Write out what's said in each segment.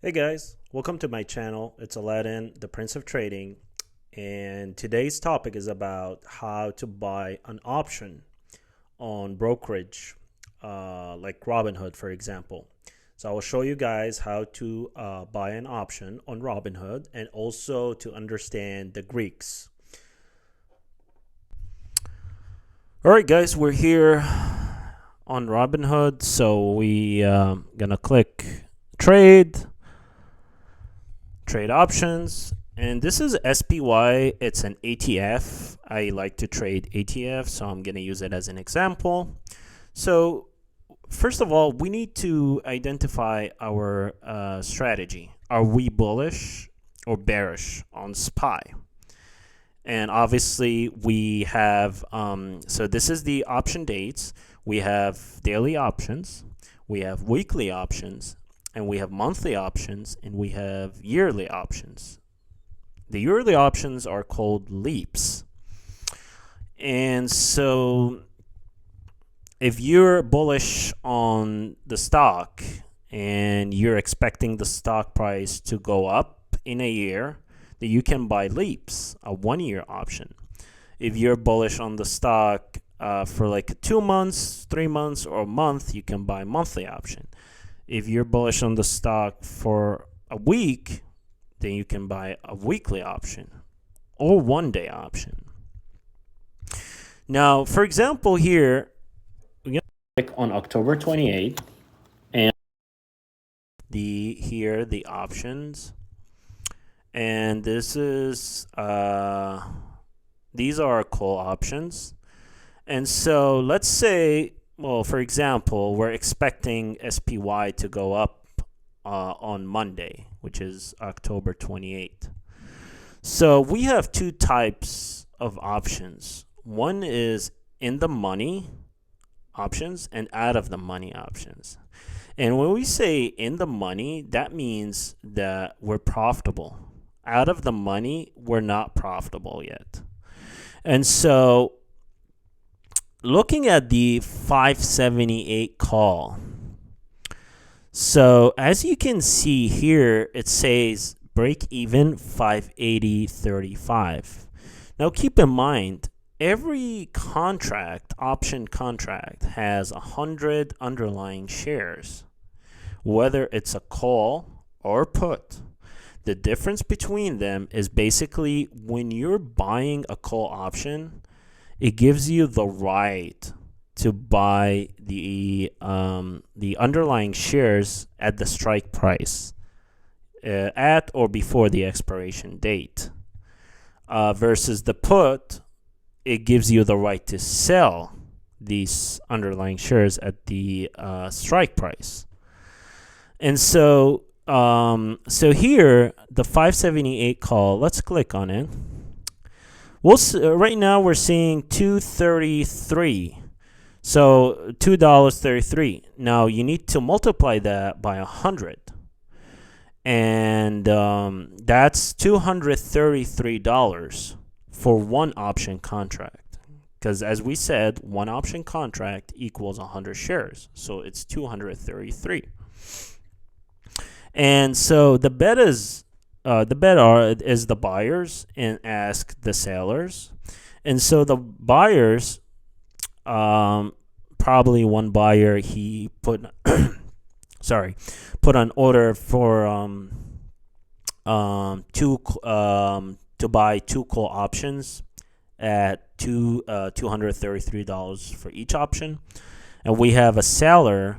Hey guys, welcome to my channel. It's Aladdin, the Prince of Trading, and today's topic is about how to buy an option on brokerage, like Robinhood, for example. So I will show you guys how to buy an option on Robinhood and also to understand the Greeks. All right, guys, we're here on Robinhood, so we gonna click trade options, and this is SPY. It's an ETF. I like to trade ETF, so I'm going to use it as an example. So first of all, we need to identify our strategy. Are we bullish or bearish on SPY? And obviously we have so this is the option dates. We have daily options, we have weekly options, and we have monthly options, and we have yearly options. The yearly options are called leaps. And so if you're bullish on the stock and you're expecting the stock price to go up in a year, then you can buy leaps, a 1 year option. If you're bullish on the stock for like 2 months, 3 months, or a month, you can buy monthly option. If you're bullish on the stock for a week, then you can buy a weekly option or 1 day option. Now, for example, here, we're going to click on October 28th and the options. And this is, these are call options. And so let's say, well, for example, we're expecting SPY to go up on Monday, which is October 28th. So we have two types of options. One is in the money options and out of the money options. And when we say in the money, that means that we're profitable. Out of the money, we're not profitable yet. And so looking at the 578 call, so as you can see here, it says break even 580.35. Now keep in mind, every contract, option contract, has 100 underlying shares, whether it's a call or put. The difference between them is basically when you're buying a call option, it gives you the right to buy the underlying shares at the strike price at or before the expiration date. Versus the put, it gives you the right to sell these underlying shares at the strike price. And so here, the 578 call, let's click on it. Right now we're seeing 233. So $2.33. Now you need to multiply that by 100. And that's $233 for one option contract. Because as we said, one option contract equals 100 shares. So it's 233. And so the bet is the buyers and ask the sellers. And so the buyers, probably one buyer, he put put an order for to buy two call options at $233 for each option. And we have a seller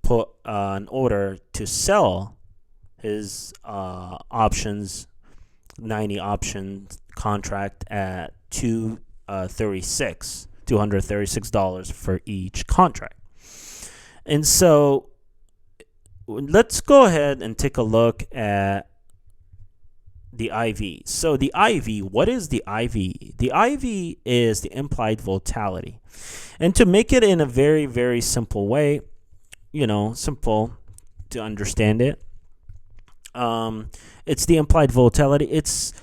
put an order to sell his options, 90 option contract at $236 for each contract. And so let's go ahead and take a look at the IV. So the IV, what is the IV? The IV is the implied volatility. And to make it in a very, very simple way, simple to understand it, it's the implied volatility. It's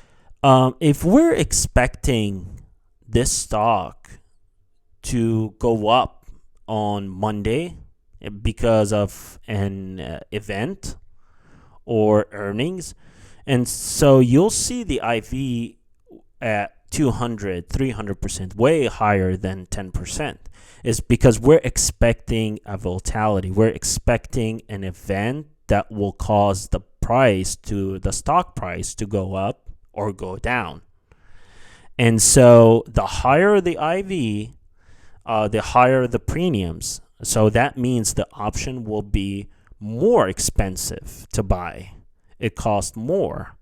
if we're expecting this stock to go up on Monday because of an event, or earnings. And so you'll see the IV at 200, 300%, way higher than 10%. Is because we're expecting a volatility. We're expecting an event that will cause the stock price to go up or go down. And so the higher the IV, the higher the premiums. So that means the option will be more expensive to buy. It costs more.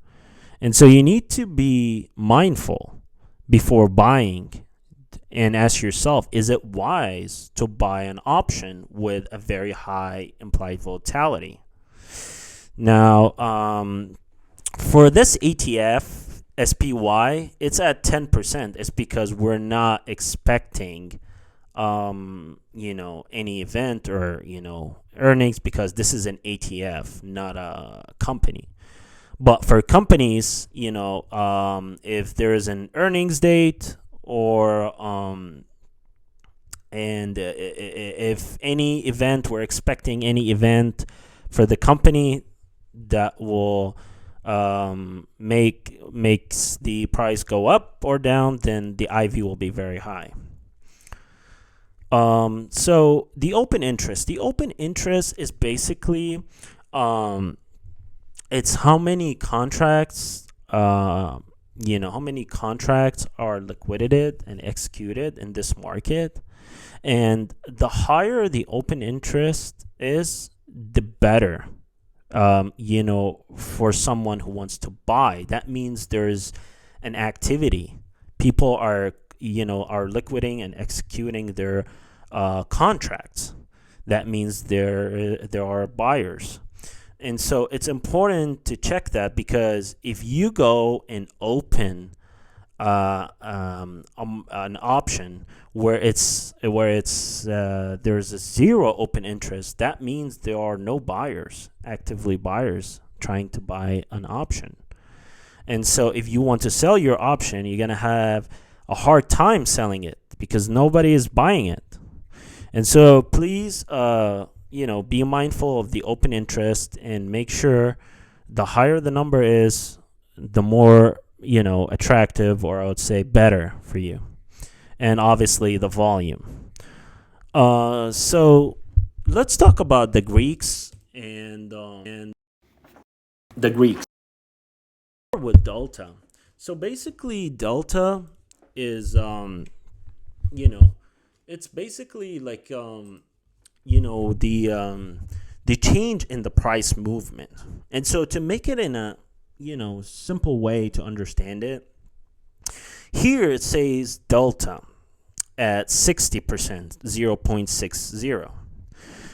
And so you need to be mindful before buying and ask yourself, is it wise to buy an option with a very high implied volatility? Now, for this ETF, SPY, it's at 10%. It's because we're not expecting, any event or, earnings, because this is an ETF, not a company. But for companies, if there is an earnings date or if any event, we're expecting any event for the company that will makes the price go up or down, then the IV will be very high. So the open interest is basically it's how many contracts how many contracts are liquidated and executed in this market. And the higher the open interest is, the better, for someone who wants to buy. That means there's an activity. People are liquidating and executing their contracts. That means there are buyers. And so it's important to check that, because if you go and open an option where there's a zero open interest, that means there are no actively buyers trying to buy an option. And so if you want to sell your option, you're going to have a hard time selling it because nobody is buying it. And so please be mindful of the open interest and make sure the higher the number is, the more, attractive, or I would say better for you. And obviously the volume. So let's talk about the Greeks and the Greeks with Delta. So basically Delta is, it's basically like, the change in the price movement. And so to make it in a simple way to understand it, here it says delta at 60%, 0.60.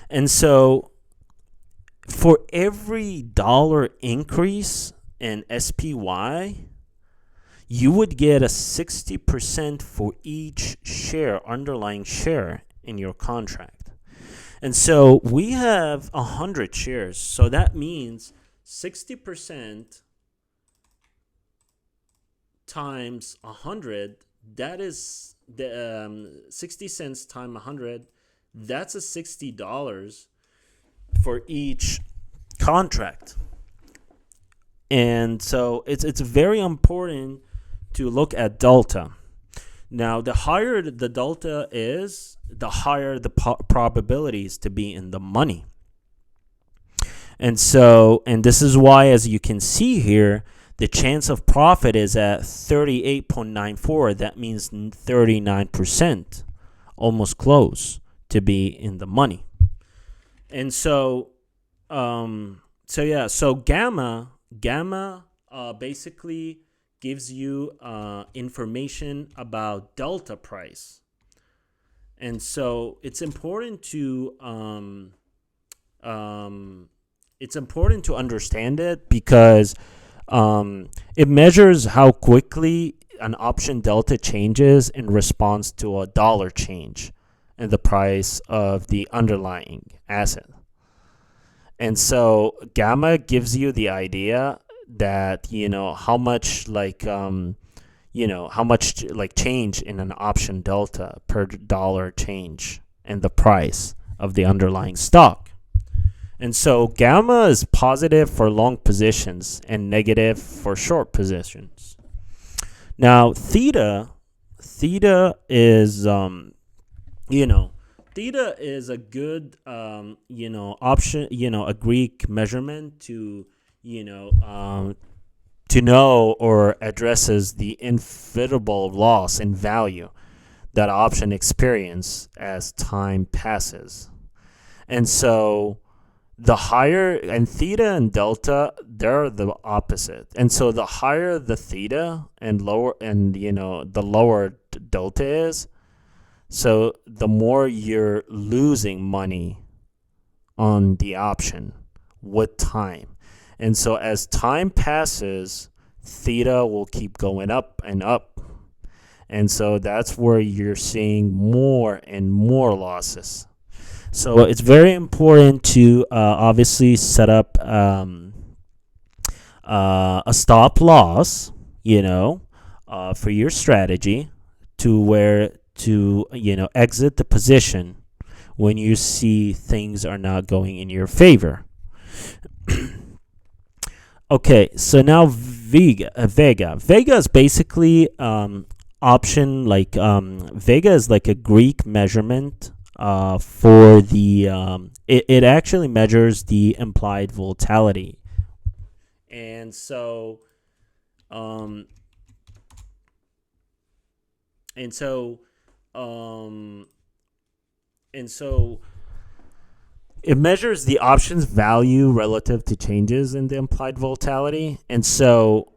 And so for every dollar increase in SPY, you would get a 60% for each underlying share in your contract. And so we have 100 shares. So that means 60% times 100, that is the 60 cents times 100, that's a $60 for each contract. And so it's very important to look at delta. Now, the higher the delta is, the higher the probabilities to be in the money. And this is why, as you can see here, the chance of profit is at 38.94. That means 39%, almost close to be in the money. And so gamma basically gives you information about delta price. And so it's important to understand it, because it measures how quickly an option delta changes in response to a dollar change in the price of the underlying asset. And so gamma gives you the idea that how much change in an option delta per dollar change in the price of the underlying stock. And so gamma is positive for long positions and negative for short positions. Now theta is theta is a good option, a Greek measurement to know or addresses the inevitable loss in value that option experience as time passes. And so the higher, and theta and delta, they're the opposite. And so the higher the theta and lower, and the lower delta is, so the more you're losing money on the option with time. And so as time passes, theta will keep going up and up. And so that's where you're seeing more and more losses. So it's very important to obviously set up a stop loss, for your strategy to where to exit the position when you see things are not going in your favor. Okay, so now Vega is basically option, like Vega is like a Greek measurement for the it actually measures the implied volatility. And so um and so it measures the option's value relative to changes in the implied volatility. And so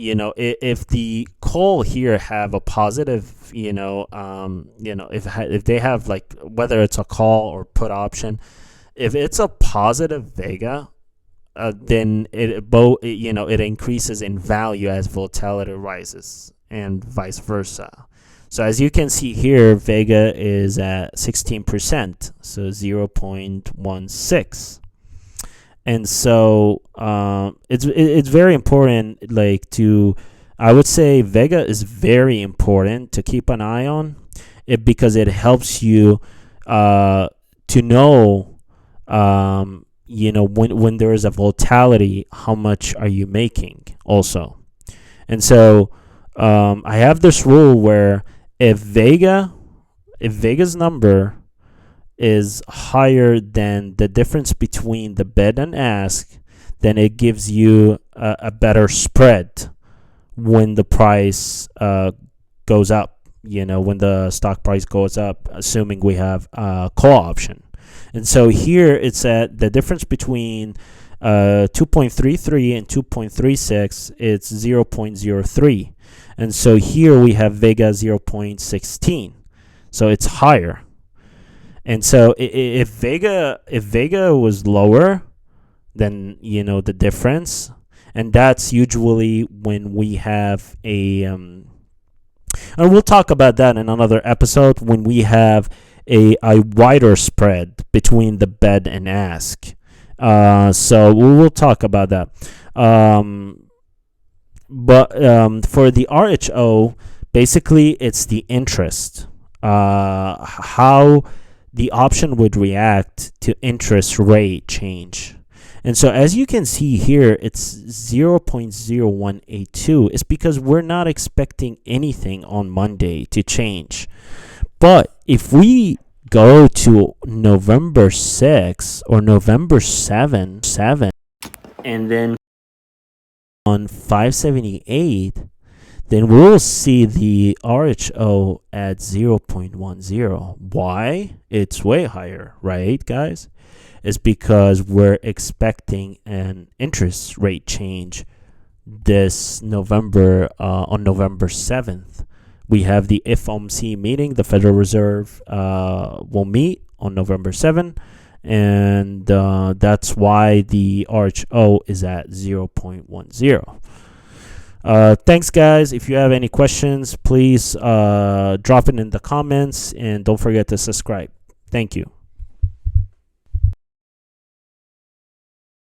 if the call here have a positive, if they have, like, whether it's a call or put option, if it's a positive Vega, then it increases in value as volatility rises, and vice versa. So as you can see here, Vega is at 16%, so 0.16. And so it's very important, I would say Vega is very important to keep an eye on it, because it helps you to know, when there is a volatility, how much are you making also. And so I have this rule where if Vega's number is higher than the difference between the bid and ask, then it gives you a better spread when the price goes up, when the stock price goes up, assuming we have a call option. And so here it's at the difference between 2.33 and 2.36, it's 0.03. And so here we have Vega 0.16. So it's higher. And so if Vega was lower than the difference, and that's usually when we have and we'll talk about that in another episode, when we have a wider spread between the bid and ask. So we will talk about that. But for the RHO, basically it's the interest, how the option would react to interest rate change. And so as you can see here, it's 0.0182. It's because we're not expecting anything on Monday to change. But if we go to November 6 or November 7, and then on 578, then we'll see the RHO at 0.10. Why? It's way higher, right, guys? It's because we're expecting an interest rate change this November, on November 7th. We have the FOMC meeting. The Federal Reserve will meet on November 7th. And that's why the RHO is at 0.10. Thanks, guys. If you have any questions, please drop it in the comments, and don't forget to subscribe. Thank you.